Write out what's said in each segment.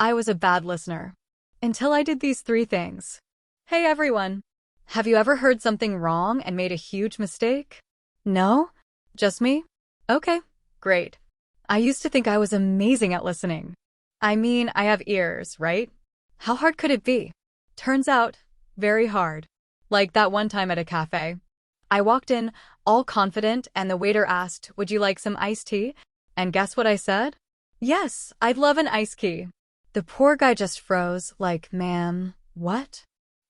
I was a bad listener. Until I did these three things. Hey everyone! Have you ever heard something wrong and made a huge mistake? No? Just me? Okay, great. I used to think I was amazing at listening. I mean, I have ears, right? How hard could it be? Turns out, very hard. Like that one time at a cafe. I walked in, all confident, and the waiter asked, "Would you like some iced tea?" And guess what I said? Yes, I'd love an iced tea. The poor guy just froze, like, "Ma'am, what?"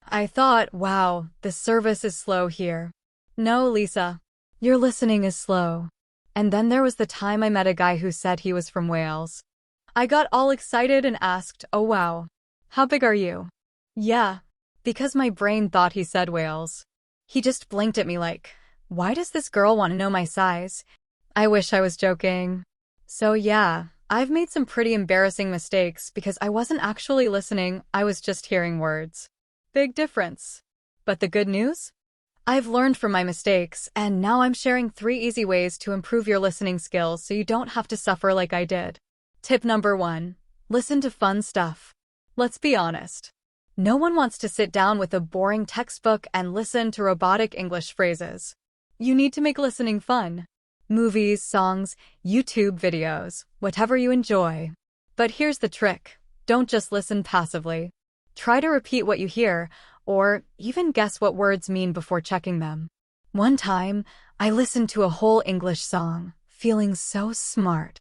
I thought, wow, the service is slow here. No, Lisa, your listening is slow. And then there was the time I met a guy who said he was from Wales. I got all excited and asked, "Oh wow, how big are you?" Yeah, because my brain thought he said Wales. He just blinked at me like, why does this girl want to know my size? I wish I was joking. So yeah, I've made some pretty embarrassing mistakes because I wasn't actually listening, I was just hearing words. Big difference. But the good news? I've learned from my mistakes, and now I'm sharing 3 easy ways to improve your listening skills so you don't have to suffer like I did. Tip number 1. Listen to fun stuff. Let's be honest. No one wants to sit down with a boring textbook and listen to robotic English phrases. You need to make listening fun. Movies, songs, YouTube videos, whatever you enjoy. But here's the trick. Don't just listen passively. Try to repeat what you hear, or even guess what words mean before checking them. One time, I listened to a whole English song, feeling so smart.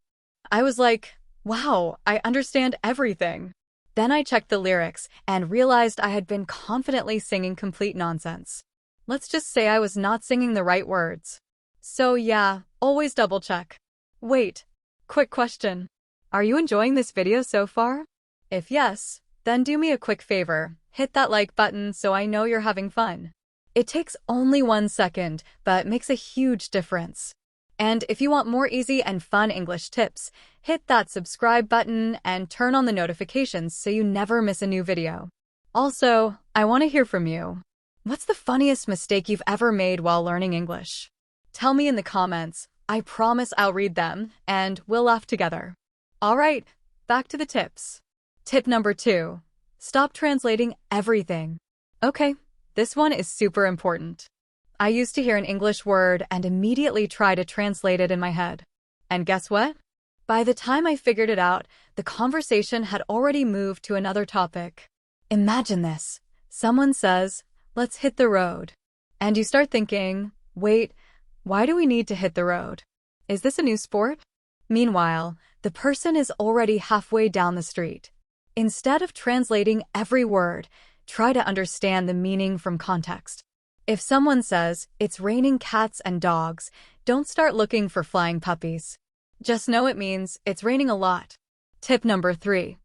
I was like, wow, I understand everything. Then I checked the lyrics and realized I had been confidently singing complete nonsense. Let's just say I was not singing the right words. So yeah, always double check. Wait, quick question. Are you enjoying this video so far? If yes, then do me a quick favor, hit that like button so I know you're having fun. It takes only 1 second, but makes a huge difference. And if you want more easy and fun English tips, hit that subscribe button and turn on the notifications so you never miss a new video. Also, I want to hear from you. What's the funniest mistake you've ever made while learning English? Tell me in the comments. I promise I'll read them, and we'll laugh together. Alright, back to the tips. Tip number 2. Stop translating everything. Okay, this one is super important. I used to hear an English word and immediately try to translate it in my head. And guess what? By the time I figured it out, the conversation had already moved to another topic. Imagine this. Someone says, "Let's hit the road." And you start thinking, wait, why do we need to hit the road? Is this a new sport? Meanwhile, the person is already halfway down the street. Instead of translating every word, try to understand the meaning from context. If someone says, "It's raining cats and dogs," don't start looking for flying puppies. Just know it means it's raining a lot. Tip number 3.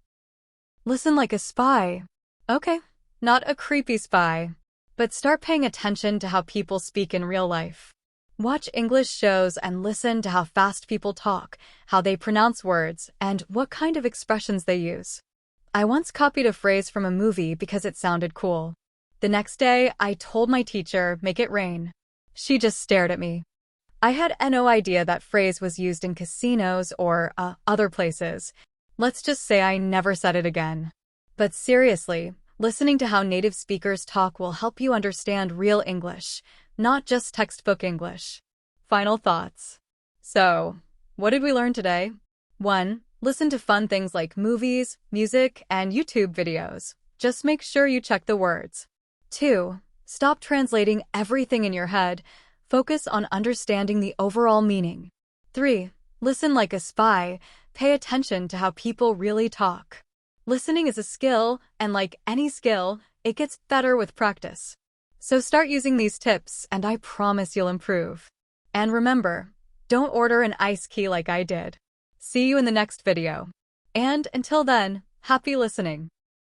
Listen like a spy. Okay, not a creepy spy, but start paying attention to how people speak in real life. Watch English shows and listen to how fast people talk, how they pronounce words, and what kind of expressions they use. I once copied a phrase from a movie because it sounded cool. The next day, I told my teacher, "Make it rain." She just stared at me. I had no idea that phrase was used in casinos or other places. Let's just say I never said it again. But seriously, listening to how native speakers talk will help you understand real English, not just textbook English. Final thoughts. So, what did we learn today? 1. Listen to fun things like movies, music, and YouTube videos. Just make sure you check the words. 2. Stop translating everything in your head. Focus on understanding the overall meaning. 3. Listen like a spy. Pay attention to how people really talk. Listening is a skill, and like any skill, it gets better with practice. So start using these tips, and I promise you'll improve. And remember, don't order an iced tea like I did. See you in the next video. And until then, happy listening.